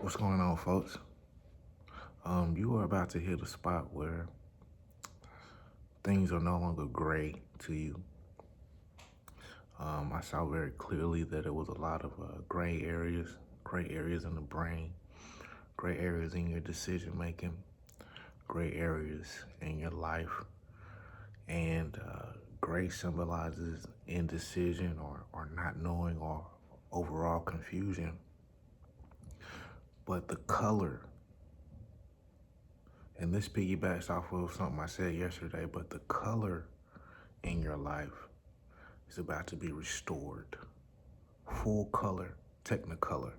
What's going on, folks? You are about to hit a spot where things are no longer gray to you. I saw very clearly that it was a lot of gray areas in the brain, gray areas in your decision making, gray areas in your life, and gray symbolizes indecision or not knowing or overall confusion. But the color, and this piggybacks off of something I said yesterday, but the color in your life is about to be restored. Full color, technicolor.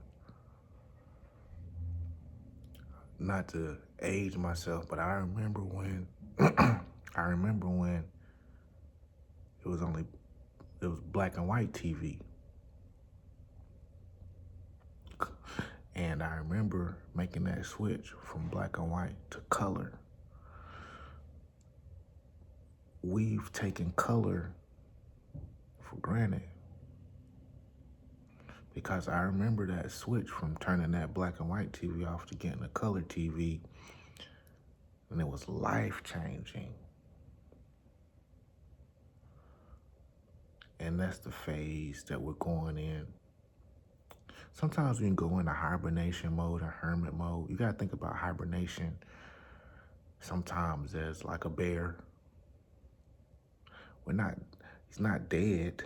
Not to age myself, but I remember when it was black and white TV. And I remember making that switch from black and white to color. We've taken color for granted. Because I remember that switch from turning that black and white TV off to getting a color TV, and it was life-changing. And that's the phase that we're going in. Sometimes we can go into hibernation mode or hermit mode. You gotta think about hibernation sometimes as like a bear. He's not dead,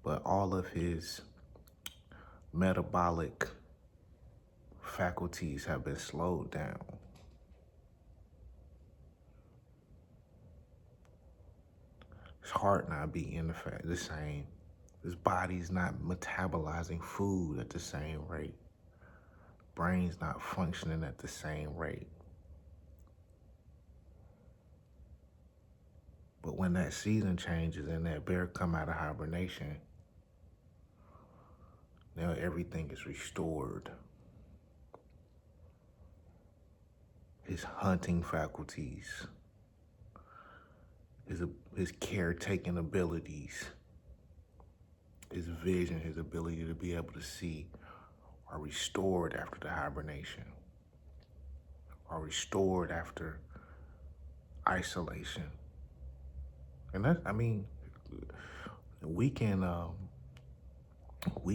but all of his metabolic faculties have been slowed down. His heart not beating the same. His body's not metabolizing food at the same rate. Brain's not functioning at the same rate. But when that season changes and that bear come out of hibernation, now everything is restored. His hunting faculties, his caretaking abilities, his vision, his ability to be able to see are restored after the hibernation, are restored after isolation. And we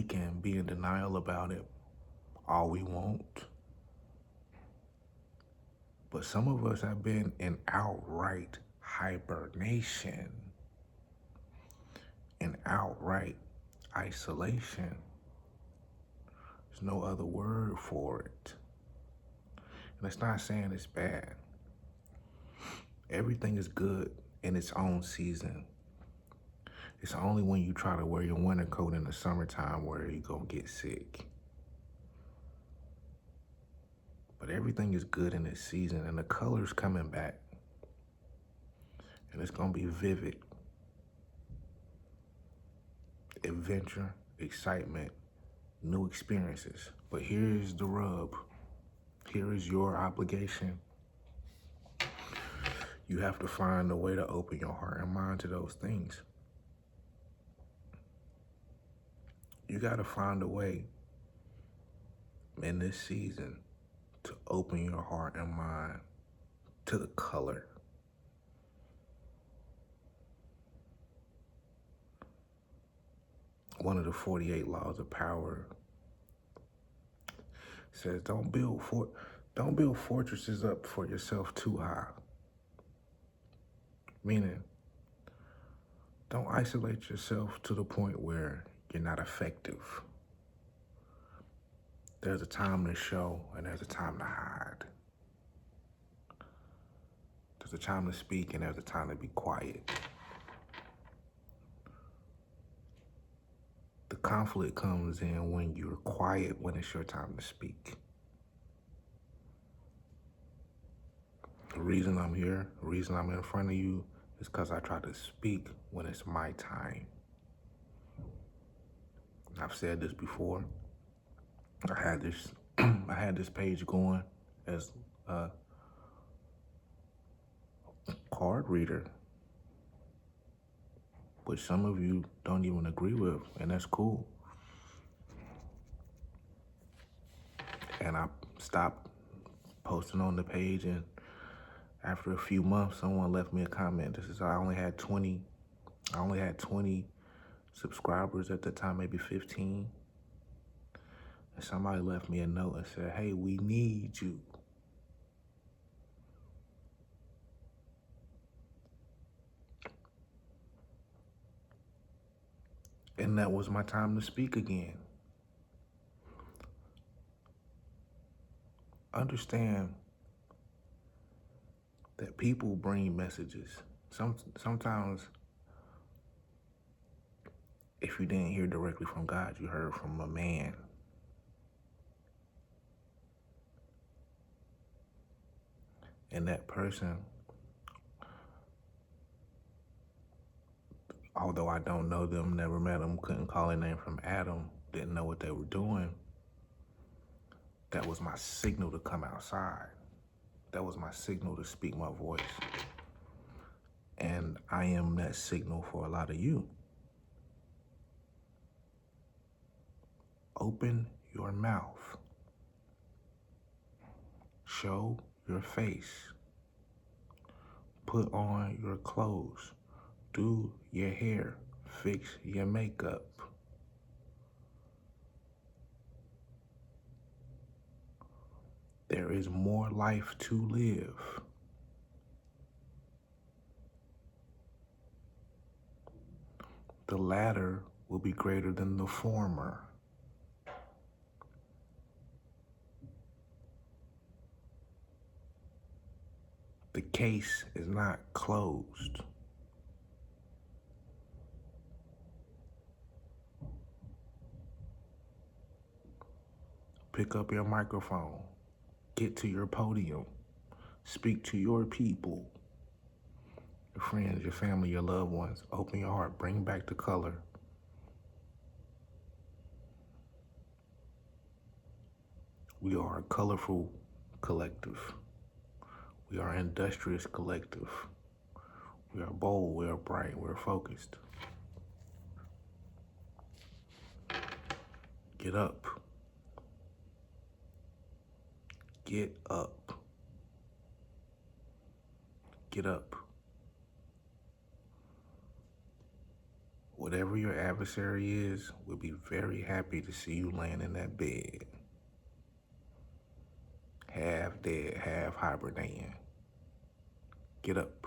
can be in denial about it all we want. But some of us have been in outright hibernation, in outright isolation. There's no other word for it. And it's not saying it's bad. Everything is good in its own season. It's only when you try to wear your winter coat in the summertime where you're gonna get sick. But everything is good in its season, and the color's coming back. And it's gonna be vivid. Adventure, excitement, new experiences. But here's the rub. Here is your obligation. You have to find a way to open your heart and mind to those things. You gotta find a way in this season to open your heart and mind to the color. One of the 48 laws of power says don't build fortresses up for yourself too high. Meaning, don't isolate yourself to the point where you're not effective. There's a time to show and there's a time to hide. There's a time to speak and there's a time to be quiet. The conflict comes in when you're quiet when it's your time to speak. The reason I'm here, the reason I'm in front of you is because I try to speak when it's my time. I've said this before. I had this page going as a card reader, which some of you don't even agree with, and that's cool. stopped posting on the page, and after a few months, someone left me a comment. This is I only had 20 subscribers at the time, maybe 15. And somebody left me a note and said, "Hey, we need you." And that was my time to speak again. Understand that people bring messages. Sometimes if you didn't hear directly from God, you heard from a man. And that person, although I don't know them, never met them, couldn't call their name from Adam, didn't know what they were doing, that was my signal to come outside. That was my signal to speak my voice. And I am that signal for a lot of you. Open your mouth. Show your face. Put on your clothes. Do your hair. Fix your makeup. There is more life to live. The latter will be greater than the former. The case is not closed. Pick up your microphone. Get to your podium. Speak to your people, your friends, your family, your loved ones. Open your heart. Bring back the color. We are a colorful collective. We are an industrious collective. We are bold, we are bright, we're focused. Get up. Get up. Get up. Whatever your adversary is, we'll be very happy to see you laying in that bed. Half dead, half hibernating. Get up.